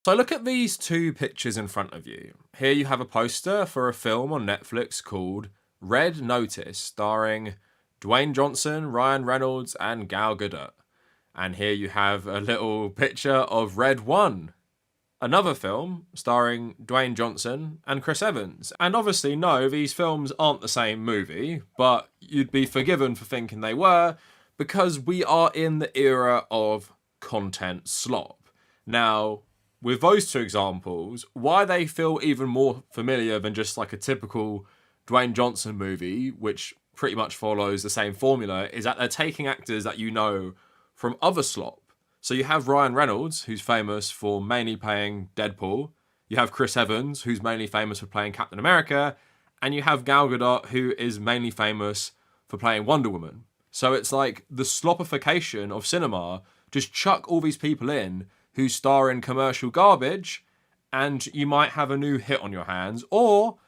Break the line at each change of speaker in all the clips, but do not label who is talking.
So look at these two pictures in front of you. Here you have a poster for a film on Netflix called Red Notice, starring Dwayne Johnson, Ryan Reynolds, and Gal Gadot. And here you have a little picture of Red One, another film starring Dwayne Johnson and Chris Evans. And obviously, no, these films aren't the same movie, but you'd be forgiven for thinking they were because we are in the era of content slop. Now, with those two examples, why they feel even more familiar than just like a typical Dwayne Johnson movie, which pretty much follows the same formula, is that they're taking actors that you know from other slop. So you have Ryan Reynolds, who's famous for mainly playing Deadpool. You have Chris Evans, who's mainly famous for playing Captain America. And you have Gal Gadot, who is mainly famous for playing Wonder Woman. So it's like the slopification of cinema. Just chuck all these people in who star in commercial garbage, and you might have a new hit on your hands. Or,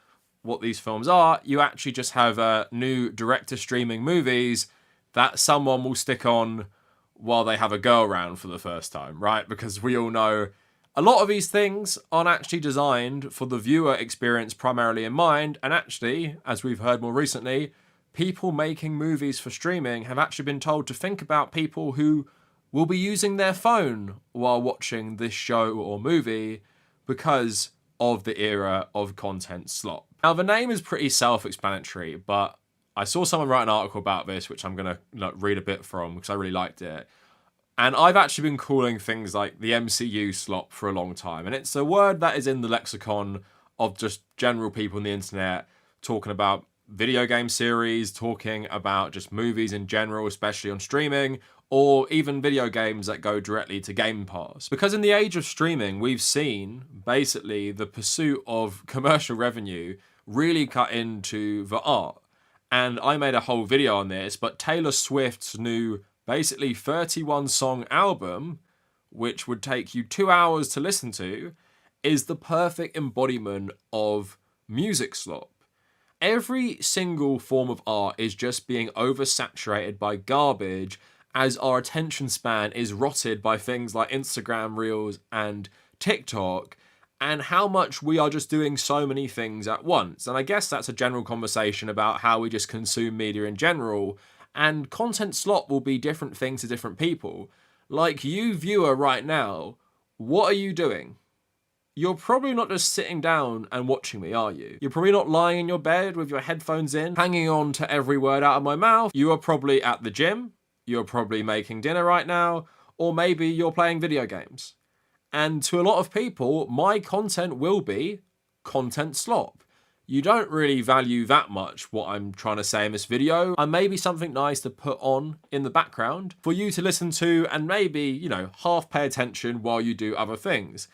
what these films are, you actually just have new director streaming movies that someone will stick on while they have a girl round for the first time, right? Because we all know a lot of these things aren't actually designed for the viewer experience primarily in mind. And actually, as we've heard more recently, people making movies for streaming have actually been told to think about people who will be using their phone while watching this show or movie because of the era of content slop. Now, the name is pretty self-explanatory, but I saw someone write an article about this, which I'm going to read a bit from because I really liked it. And I've actually been calling things like the MCU slop for a long time. And it's a word that is in the lexicon of just general people on the internet talking about video game series, talking about just movies in general, especially on streaming, or even video games that go directly to Game Pass. Because in the age of streaming, we've seen basically the pursuit of commercial revenue really cut into the art. And I made a whole video on this, but Taylor Swift's new basically 31 song album, which would take you 2 hours to listen to, is the perfect embodiment of music slop. Every single form of art is just being oversaturated by garbage as our attention span is rotted by things like Instagram Reels and TikTok, and how much we are just doing so many things at once. And I guess that's a general conversation about how we just consume media in general, and content slop will be different things to different people. Like you, viewer, right now, what are you doing? You're probably not just sitting down and watching me, are you? You're probably not lying in your bed with your headphones in, hanging on to every word out of my mouth. You are probably at the gym. You're probably making dinner right now. Or maybe you're playing video games. And to a lot of people, my content will be content slop. You don't really value that much what I'm trying to say in this video. And maybe something nice to put on in the background for you to listen to and maybe, half pay attention while you do other things.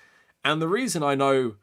And the reason I know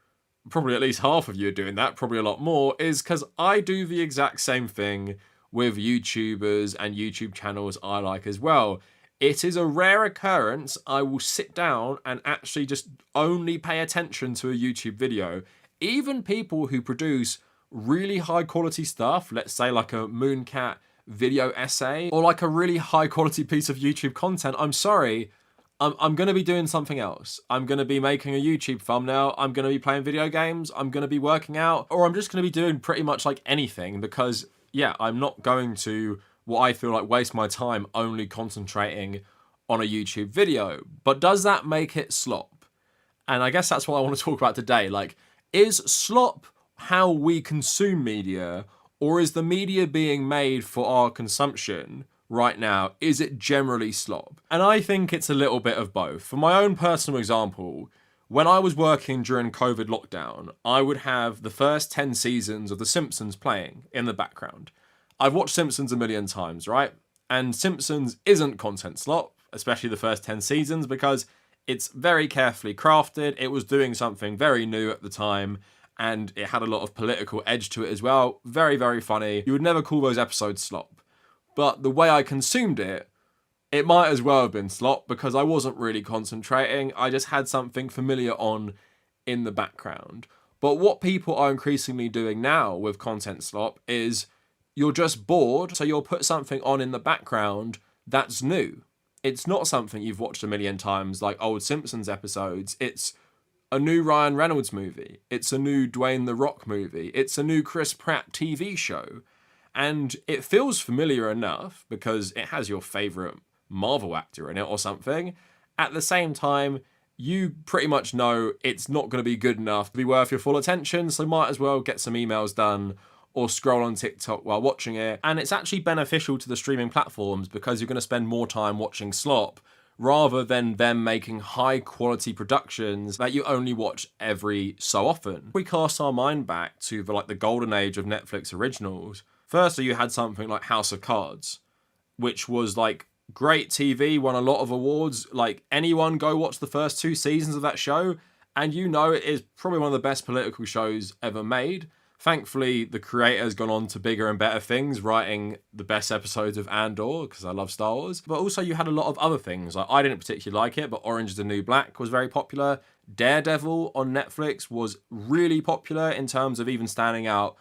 probably at least half of you are doing that, probably a lot more, is because I do the exact same thing with YouTubers and YouTube channels I like as well. It is a rare occurrence I will sit down and actually just only pay attention to a YouTube video. Even people who produce really high quality stuff, let's say like a Mooncat video essay, or like a really high quality piece of YouTube content, I'm sorry, I'm going to be doing something else. I'm going to be making a YouTube thumbnail. I'm going to be playing video games. I'm going to be working out, or I'm just going to be doing pretty much like anything because, yeah, I'm not going to, what I feel like, waste my time only concentrating on a YouTube video. But does that make it slop? And I guess that's what I want to talk about today. Like, is slop how we consume media, or is the media being made for our consumption right now, is it generally slop? And I think it's a little bit of both. For my own personal example, when I was working during COVID lockdown, I would have the first 10 seasons of The Simpsons playing in the background. I've watched Simpsons a million times, right? And Simpsons isn't content slop, especially the first 10 seasons, because it's very carefully crafted. It was doing something very new at the time, and it had a lot of political edge to it as well. Very, very funny. You would never call those episodes slop. But the way I consumed it, it might as well have been slop because I wasn't really concentrating. I just had something familiar on in the background. But what people are increasingly doing now with content slop is you're just bored, so you'll put something on in the background that's new. It's not something you've watched a million times like old Simpsons episodes. It's a new Ryan Reynolds movie. It's a new Dwayne The Rock movie. It's a new Chris Pratt TV show. And it feels familiar enough because it has your favourite Marvel actor in it or something. At the same time, you pretty much know it's not going to be good enough to be worth your full attention, so might as well get some emails done or scroll on TikTok while watching it. And it's actually beneficial to the streaming platforms because you're going to spend more time watching slop rather than them making high quality productions that you only watch every so often. We cast our mind back to the golden age of Netflix originals. Firstly, you had something like House of Cards, which was great TV, won a lot of awards. Anyone go watch the first 2 seasons of that show, and it is probably one of the best political shows ever made. Thankfully, the creator's gone on to bigger and better things, writing the best episodes of Andor, because I love Star Wars. But also you had a lot of other things. I didn't particularly like it, but Orange is the New Black was very popular. Daredevil on Netflix was really popular in terms of even standing out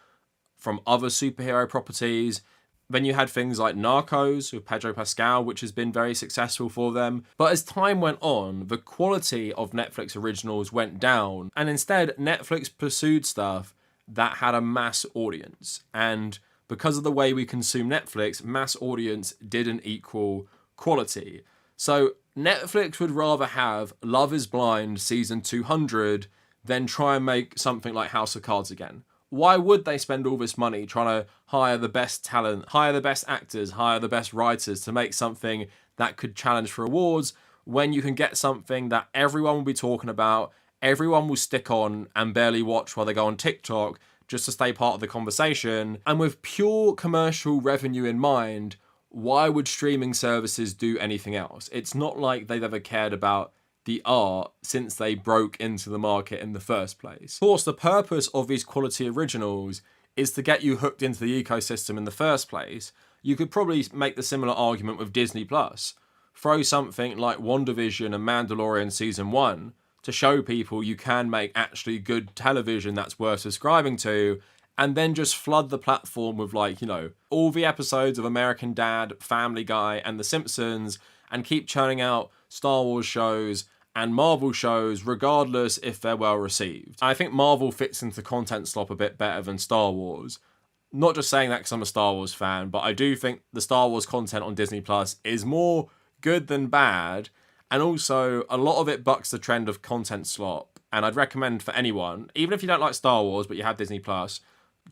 from other superhero properties. Then you had things like Narcos with Pedro Pascal, which has been very successful for them. But as time went on, the quality of Netflix originals went down, and instead Netflix pursued stuff that had a mass audience. And because of the way we consume Netflix, mass audience didn't equal quality. So Netflix would rather have Love is Blind season 200 than try and make something like House of Cards again. Why would they spend all this money trying to hire the best talent, hire the best actors, hire the best writers to make something that could challenge for awards when you can get something that everyone will be talking about, everyone will stick on and barely watch while they go on TikTok just to stay part of the conversation? And with pure commercial revenue in mind, why would streaming services do anything else? It's not like they've ever cared about the art since they broke into the market in the first place. Of course, the purpose of these quality originals is to get you hooked into the ecosystem in the first place. You could probably make the similar argument with Disney+. Throw something like WandaVision and Mandalorian Season 1 to show people you can make actually good television that's worth subscribing to, and then just flood the platform with all the episodes of American Dad, Family Guy, and The Simpsons, and keep churning out Star Wars shows and Marvel shows, regardless if they're well received. I think Marvel fits into content slop a bit better than Star Wars. Not just saying that because I'm a Star Wars fan, but I do think the Star Wars content on Disney Plus is more good than bad, and also a lot of it bucks the trend of content slop. And I'd recommend for anyone, even if you don't like Star Wars but you have Disney Plus,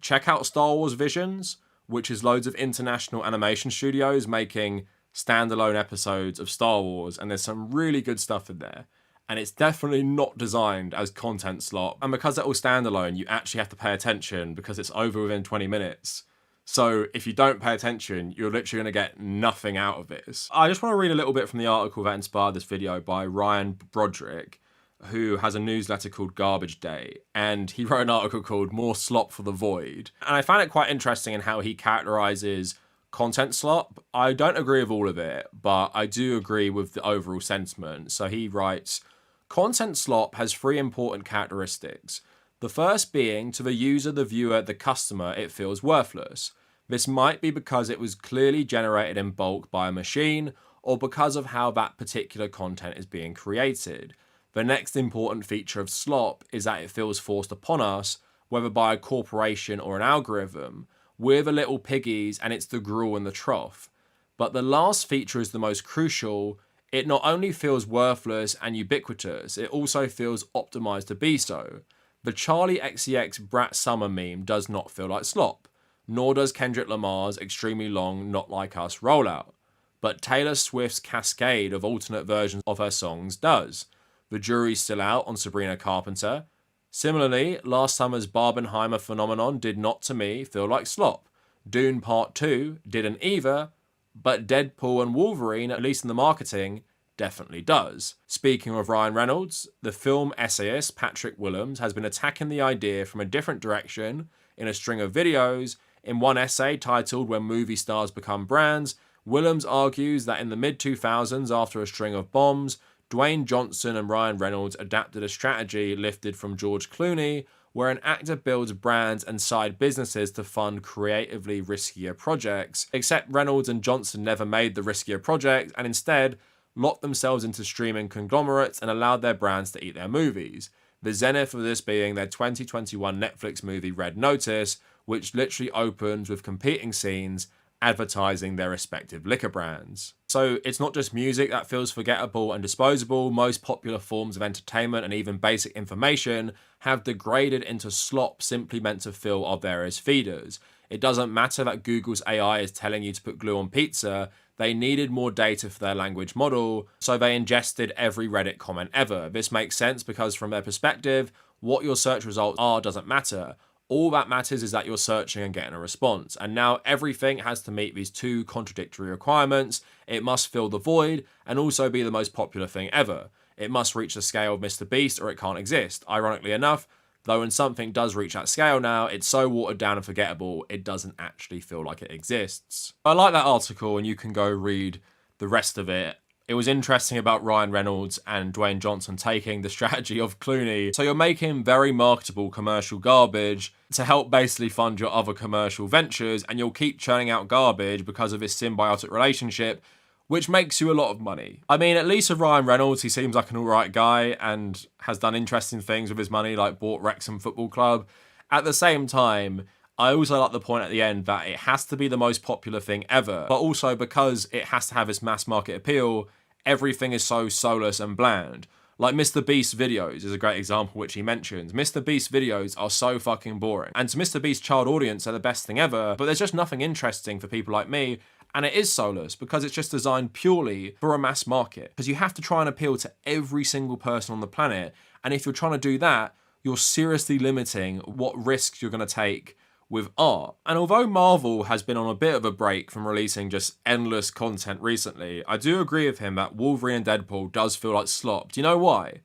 check out Star Wars Visions, which is loads of international animation studios making standalone episodes of Star Wars, and there's some really good stuff in there. And it's definitely not designed as content slot. And because they're all standalone, you actually have to pay attention because it's over within 20 minutes. So if you don't pay attention, you're literally going to get nothing out of this. I just want to read a little bit from the article that inspired this video by Ryan Broderick, who has a newsletter called Garbage Day, and he wrote an article called More Slop for the Void. And I found it quite interesting in how he characterizes content slop. I don't agree with all of it, but I do agree with the overall sentiment. So he writes, content slop has 3 important characteristics. The first being, to the user, the viewer, the customer, it feels worthless. This might be because it was clearly generated in bulk by a machine, or because of how that particular content is being created. The next important feature of slop is that it feels forced upon us, whether by a corporation or an algorithm. We're the little piggies and it's the gruel in the trough. But the last feature is the most crucial. It not only feels worthless and ubiquitous, it also feels optimized to be so. The Charlie XCX Brat Summer meme does not feel like slop, nor does Kendrick Lamar's extremely long Not Like Us rollout. But Taylor Swift's cascade of alternate versions of her songs does. The jury's still out on Sabrina Carpenter. Similarly, last summer's Barbenheimer phenomenon did not, to me, feel like slop. Dune Part 2 didn't either, but Deadpool and Wolverine, at least in the marketing, definitely does. Speaking of Ryan Reynolds, the film essayist Patrick Willems has been attacking the idea from a different direction in a string of videos. In one essay titled When Movie Stars Become Brands, Willems argues that in the mid-2000s, after a string of bombs, Dwayne Johnson and Ryan Reynolds adapted a strategy lifted from George Clooney, where an actor builds brands and side businesses to fund creatively riskier projects, except Reynolds and Johnson never made the riskier project and instead locked themselves into streaming conglomerates and allowed their brands to eat their movies. The zenith of this being their 2021 Netflix movie Red Notice, which literally opens with competing scenes advertising their respective liquor brands. So it's not just music that feels forgettable and disposable. Most popular forms of entertainment and even basic information have degraded into slop simply meant to fill our various feeders. It doesn't matter that Google's AI is telling you to put glue on pizza. They needed more data for their language model, so they ingested every Reddit comment ever. This makes sense because from their perspective, what your search results are doesn't matter. All that matters is that you're searching and getting a response. And now everything has to meet these two contradictory requirements. It must fill the void and also be the most popular thing ever. It must reach the scale of Mr. Beast or it can't exist. Ironically enough, though when something does reach that scale now, it's so watered down and forgettable, it doesn't actually feel like it exists. I like that article and you can go read the rest of it. It was interesting about Ryan Reynolds and Dwayne Johnson taking the strategy of Clooney. So you're making very marketable commercial garbage to help basically fund your other commercial ventures, and you'll keep churning out garbage because of this symbiotic relationship, which makes you a lot of money. I mean, at least with Ryan Reynolds, he seems like an alright guy and has done interesting things with his money, like bought Wrexham Football Club. At the same time, I also like the point at the end that it has to be the most popular thing ever, but also because it has to have its mass market appeal, everything is so soulless and bland. Like Mr. Beast's videos is a great example which he mentions. Mr. Beast's videos are so fucking boring. And to Mr. Beast's child audience, they're the best thing ever, but there's just nothing interesting for people like me, and it is soulless because it's just designed purely for a mass market. Because you have to try and appeal to every single person on the planet, and if you're trying to do that, you're seriously limiting what risks you're going to take with art. And although Marvel has been on a bit of a break from releasing just endless content recently, I do agree with him that Wolverine and Deadpool does feel like slop. Do you know why?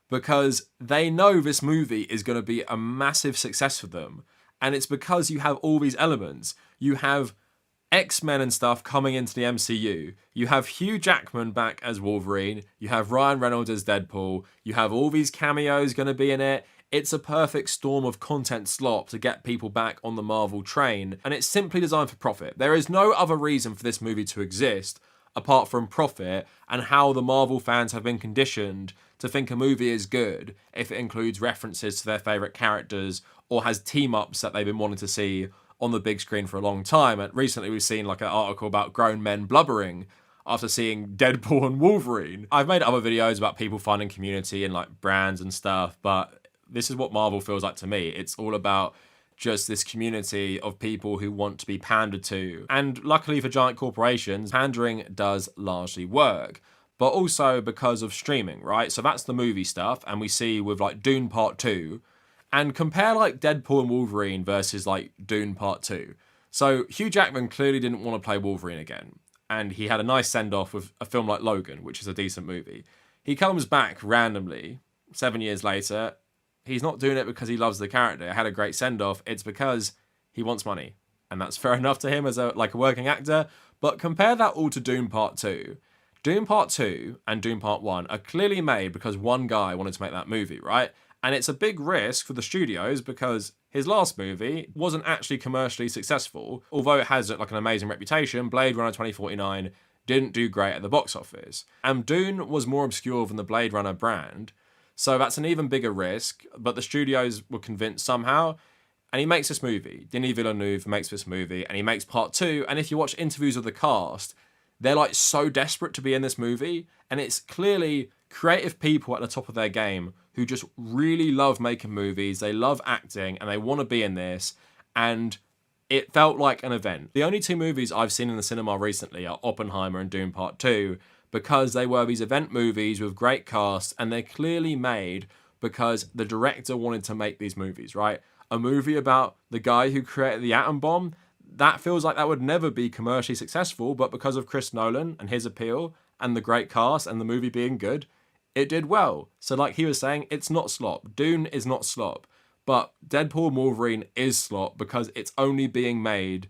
Because they know this movie is going to be a massive success for them. And it's because you have all these elements. You have X-Men and stuff coming into the MCU. You have Hugh Jackman back as Wolverine. You have Ryan Reynolds as Deadpool. You have all these cameos going to be in it. It's a perfect storm of content slop to get people back on the Marvel train, and it's simply designed for profit. There is no other reason for this movie to exist apart from profit and how the Marvel fans have been conditioned to think a movie is good if it includes references to their favourite characters or has team-ups that they've been wanting to see on the big screen for a long time. And recently we've seen like an article about grown men blubbering after seeing Deadpool and Wolverine. I've made other videos about people finding community in like brands and stuff, but this is what Marvel feels like to me. It's all about just this community of people who want to be pandered to. And luckily for giant corporations, pandering does largely work. But also because of streaming, right? So that's the movie stuff. And we see with like Dune Part 2. And compare like Deadpool and Wolverine versus like Dune Part 2. So Hugh Jackman clearly didn't want to play Wolverine again. And he had a nice send-off with a film like Logan, which is a decent movie. He comes back randomly 7 years later. He's not doing it because he loves the character. It had a great send-off. It's because he wants money. And that's fair enough to him as a working actor. But compare that all to Dune Part 2. Dune Part 2 and Dune Part 1 are clearly made because one guy wanted to make that movie, right? And it's a big risk for the studios because his last movie wasn't actually commercially successful. Although it has like an amazing reputation, Blade Runner 2049 didn't do great at the box office. And Dune was more obscure than the Blade Runner brand. So that's an even bigger risk, but the studios were convinced somehow, and he makes this movie. Denis Villeneuve makes this movie, and he makes Part 2, and if you watch interviews of the cast, they're like so desperate to be in this movie, and it's clearly creative people at the top of their game who just really love making movies, they love acting, and they want to be in this, and it felt like an event. The only two movies I've seen in the cinema recently are Oppenheimer and Dune Part 2, because they were these event movies with great casts, and they're clearly made because the director wanted to make these movies, right? A movie about the guy who created the atom bomb, that feels like that would never be commercially successful, but because of Chris Nolan and his appeal and the great cast and the movie being good, it did well. So like he was saying, it's not slop. Dune is not slop. But Deadpool and Wolverine is slop because it's only being made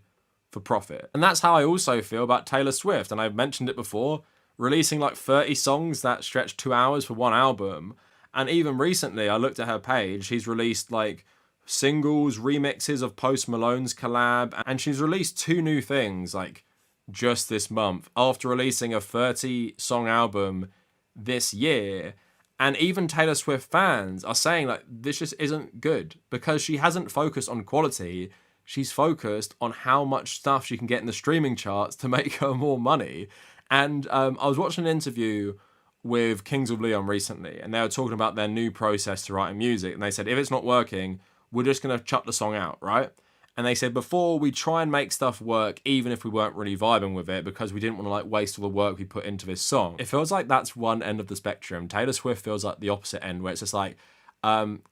for profit. And that's how I also feel about Taylor Swift, and I've mentioned it before, releasing like 30 songs that stretch 2 hours for one album. And even recently, I looked at her page, she's released like singles, remixes of Post Malone's collab, and she's released 2 new things like just this month after releasing a 30-song album this year. And even Taylor Swift fans are saying like this just isn't good because she hasn't focused on quality. She's focused on how much stuff she can get in the streaming charts to make her more money. And I was watching an interview with Kings of Leon recently, and they were talking about their new process to writing music. And they said, if it's not working, we're just going to chuck the song out, right? And they said before we try and make stuff work, even if we weren't really vibing with it, because we didn't want to like waste all the work we put into this song. It feels like that's one end of the spectrum. Taylor Swift feels like the opposite end, where it's just like,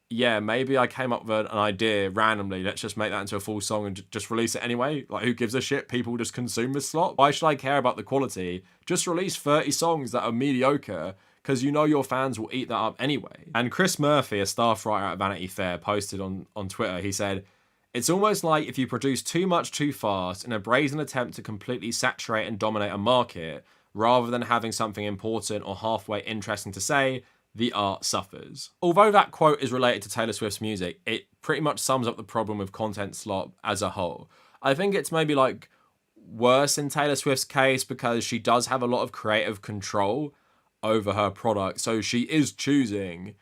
yeah, maybe I came up with an idea randomly. Let's just make that into a full song and just release it anyway. Like, who gives a shit? People just consume this slot. Why should I care about the quality? Just release 30 songs that are mediocre, because you know your fans will eat that up anyway. And Chris Murphy, a staff writer at Vanity Fair, posted on Twitter, he said, it's almost like if you produce too much too fast in a brazen attempt to completely saturate and dominate a market, rather than having something important or halfway interesting to say, the art suffers. Although that quote is related to Taylor Swift's music, it pretty much sums up the problem with content slop as a whole. I think it's maybe like worse in Taylor Swift's case because she does have a lot of creative control over her product. So she is choosing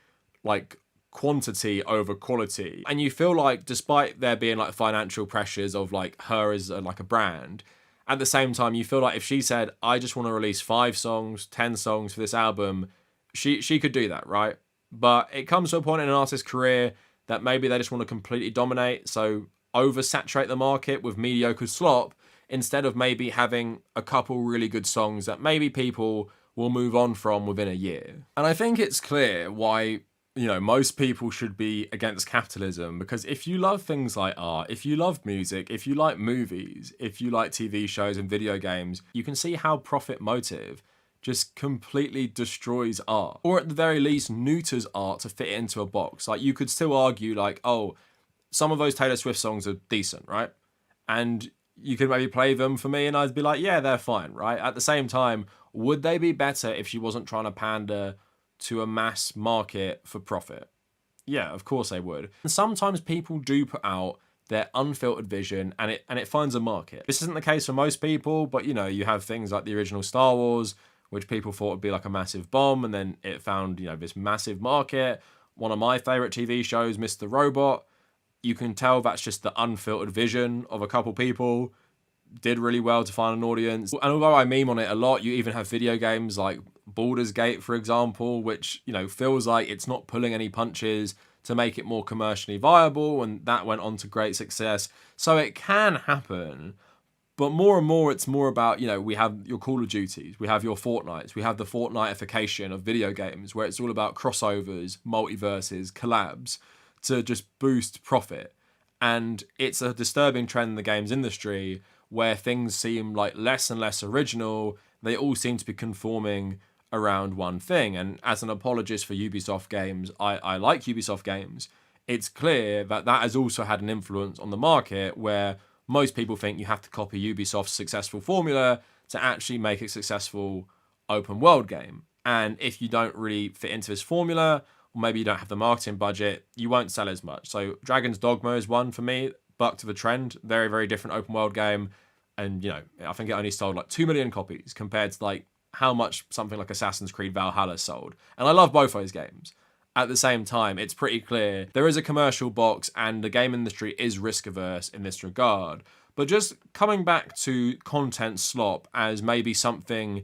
like quantity over quality. And you feel like despite there being like financial pressures of like her as like a brand, at the same time you feel like if she said, I just want to release 5 songs, 10 songs for this album, she could do that, right? But it comes to a point in an artist's career that maybe they just want to completely dominate, so oversaturate the market with mediocre slop instead of maybe having a couple really good songs that maybe people will move on from within a year. And I think it's clear why, you know, most people should be against capitalism, because if you love things like art, if you love music, if you like movies, if you like TV shows and video games, you can see how profit motive just completely destroys art, or at the very least neuters art to fit it into a box. Like, you could still argue like, oh, some of those Taylor Swift songs are decent, right? And you could maybe play them for me and I'd be like, yeah, they're fine, right? At the same time, would they be better if she wasn't trying to pander to a mass market for profit? Yeah, of course they would. And sometimes people do put out their unfiltered vision and it finds a market. This isn't the case for most people, but you know, you have things like the original Star Wars, which people thought would be like a massive bomb, and then it found, you know, this massive market. One of my favorite TV shows, Mr. Robot, you can tell that's just the unfiltered vision of a couple people, did really well to find an audience. And although I meme on it a lot, you even have video games like Baldur's Gate, for example, which, you know, feels like it's not pulling any punches to make it more commercially viable, and that went on to great success. So it can happen. But more and more, it's more about, you know, we have your Call of Duties, we have your Fortnites, we have the Fortniteification of video games, where it's all about crossovers, multiverses, collabs, to just boost profit. And it's a disturbing trend in the games industry where things seem like less and less original. They all seem to be conforming around one thing. And as an apologist for Ubisoft games, I like Ubisoft games. It's clear that that has also had an influence on the market, where most people think you have to copy Ubisoft's successful formula to actually make a successful open world game. And if you don't really fit into this formula, or maybe you don't have the marketing budget, you won't sell as much. So Dragon's Dogma is one for me, buck to the trend, very, very different open world game. And, you know, I think it only sold like 2 million copies compared to like how much something like Assassin's Creed Valhalla sold. And I love both those games. At the same time, it's pretty clear there is a commercial box and the game industry is risk averse in this regard. But just coming back to content slop as maybe something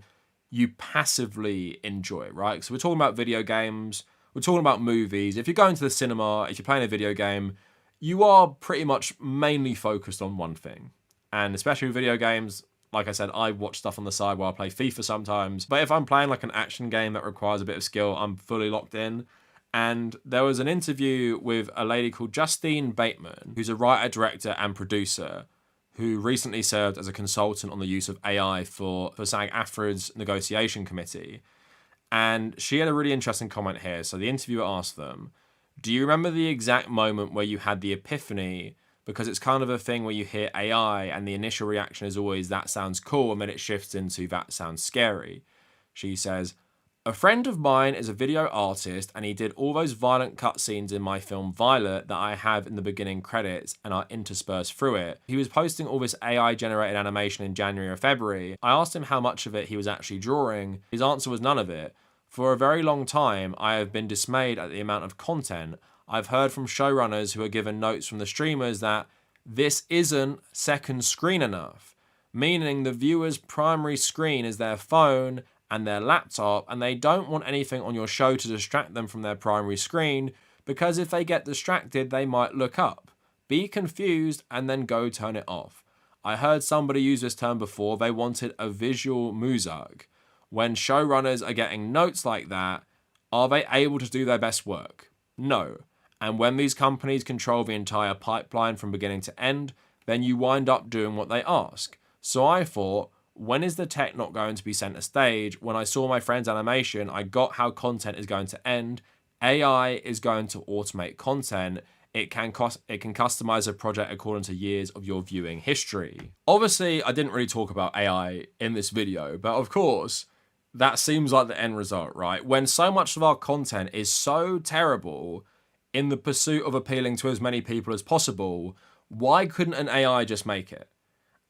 you passively enjoy, right? So we're talking about video games, we're talking about movies. If you're going to the cinema, if you're playing a video game, you are pretty much mainly focused on one thing. And especially with video games, like I said, I watch stuff on the side while I play FIFA sometimes. But if I'm playing like an action game that requires a bit of skill, I'm fully locked in. And there was an interview with a lady called Justine Bateman, who's a writer, director, and producer, who recently served as a consultant on the use of AI for SAG-AFTRA's negotiation committee. And she had a really interesting comment here. So the interviewer asked them, do you remember the exact moment where you had the epiphany? Because it's kind of a thing where you hear AI and the initial reaction is always, that sounds cool, and then it shifts into, that sounds scary. She says, a friend of mine is a video artist and he did all those violent cutscenes in my film Violet that I have in the beginning credits and are interspersed through it. He was posting all this AI generated animation in January or February. I asked him how much of it he was actually drawing. His answer was none of it. For a very long time, I have been dismayed at the amount of content I've heard from showrunners who are given notes from the streamers that this isn't second screen enough, meaning the viewer's primary screen is their phone and their laptop, and they don't want anything on your show to distract them from their primary screen, because if they get distracted, they might look up, be confused, and then go turn it off. I heard somebody use this term before. They wanted a visual muzak. When showrunners are getting notes like that, are they able to do their best work? No. And when these companies control the entire pipeline from beginning to end, then you wind up doing what they ask. So I thought, when is the tech not going to be center stage? When I saw my friend's animation, I got how content is going to end. AI is going to automate content. It can customize a project according to years of your viewing history. Obviously, I didn't really talk about AI in this video, but of course, that seems like the end result, right? When so much of our content is so terrible in the pursuit of appealing to as many people as possible, why couldn't an AI just make it?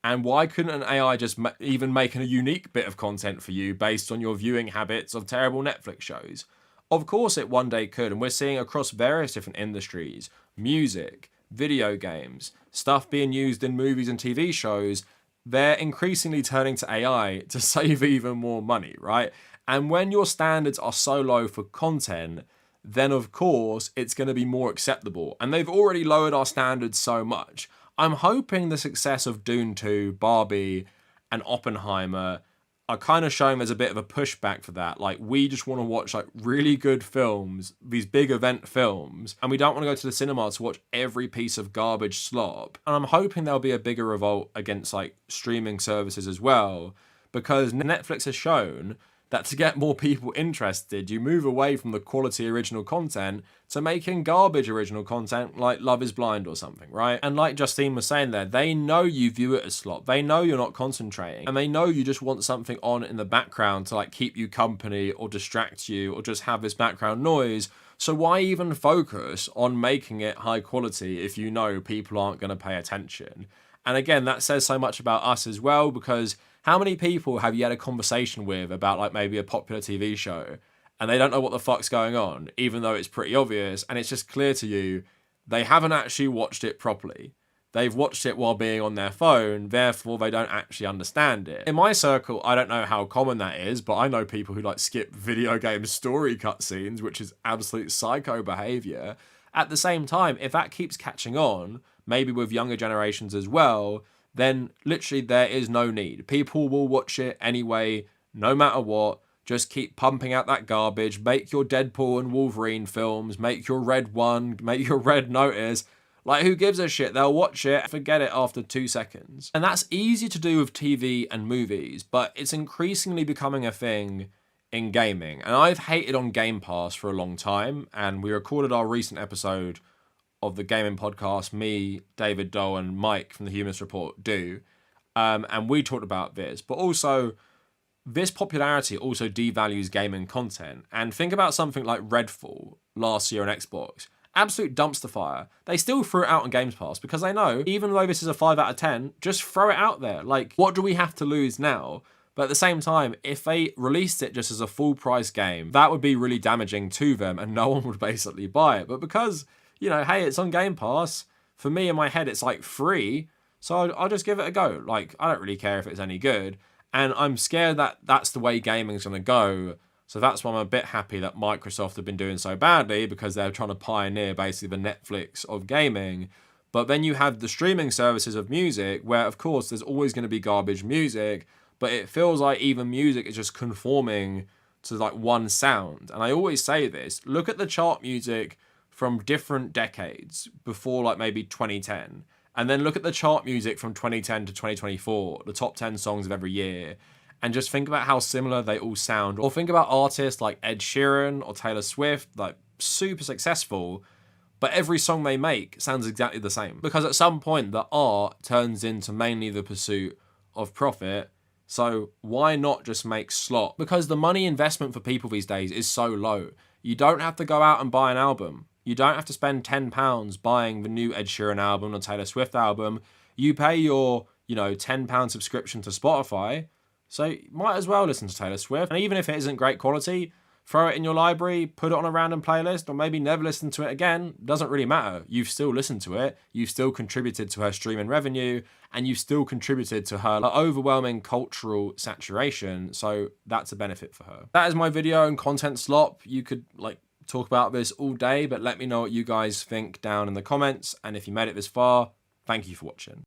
And why couldn't an AI just even make a unique bit of content for you based on your viewing habits of terrible Netflix shows? Of course it one day could, and we're seeing across various different industries, music, video games, stuff being used in movies and TV shows, they're increasingly turning to AI to save even more money, right? And when your standards are so low for content, then of course it's going to be more acceptable. And they've already lowered our standards so much. I'm hoping the success of Dune 2, Barbie, and Oppenheimer are kind of showing there's a bit of a pushback for that. Like, we just want to watch like really good films, these big event films, and we don't want to go to the cinema to watch every piece of garbage slop. And I'm hoping there'll be a bigger revolt against like streaming services as well, because Netflix has shown that to get more people interested, you move away from the quality original content to making garbage original content like Love is Blind or something, right? And like Justine was saying there, they know you view it as slop. They know you're not concentrating, and they know you just want something on in the background to like keep you company or distract you or just have this background noise. So why even focus on making it high quality if you know people aren't going to pay attention? And again, that says so much about us as well, because how many people have you had a conversation with about like maybe a popular TV show and they don't know what the fuck's going on, even though it's pretty obvious, and it's just clear to you they haven't actually watched it properly. They've watched it while being on their phone, therefore they don't actually understand it. In my circle, I don't know how common that is, but I know people who like skip video game story cutscenes, which is absolute psycho behavior. At the same time, if that keeps catching on, maybe with younger generations as well, then literally there is no need. People will watch it anyway, no matter what. Just keep pumping out that garbage. Make your Deadpool and Wolverine films. Make your Red One. Make your Red Notice. Like, who gives a shit? They'll watch it, forget it after 2 seconds. And that's easy to do with TV and movies, but it's increasingly becoming a thing in gaming. And I've hated on Game Pass for a long time, and we recorded our recent episode of the gaming podcast, me, David Doe, and Mike from the Humanist Report do. And we talked about this, but also this popularity also devalues gaming content. And think about something like Redfall last year on Xbox. Absolute dumpster fire. They still threw it out on Games Pass because they know, even though this is a 5 out of 10, just throw it out there. Like, what do we have to lose now? But at the same time, if they released it just as a full price game, that would be really damaging to them and no one would basically buy it. But because, you know, hey, it's on Game Pass, for me in my head, it's like free. So I'll just give it a go. Like, I don't really care if it's any good. And I'm scared that that's the way gaming's going to go. So that's why I'm a bit happy that Microsoft have been doing so badly, because they're trying to pioneer basically the Netflix of gaming. But then you have the streaming services of music where, of course, there's always going to be garbage music, but it feels like even music is just conforming to like one sound. And I always say this, look at the chart music from different decades before like maybe 2010. And then look at the chart music from 2010 to 2024, the top 10 songs of every year, and just think about how similar they all sound. Or think about artists like Ed Sheeran or Taylor Swift, like super successful, but every song they make sounds exactly the same. Because at some point, the art turns into mainly the pursuit of profit. So why not just make slop? Because the money investment for people these days is so low. You don't have to go out and buy an album. You don't have to spend £10 buying the new Ed Sheeran album or Taylor Swift album. You pay your, £10 subscription to Spotify. So you might as well listen to Taylor Swift. And even if it isn't great quality, throw it in your library, put it on a random playlist, or maybe never listen to it again. Doesn't really matter. You've still listened to it. You've still contributed to her streaming revenue, and you've still contributed to her overwhelming cultural saturation. So that's a benefit for her. That is my video on content slop. You could talk about this all day, but let me know what you guys think down in the comments. And if you made it this far, thank you for watching.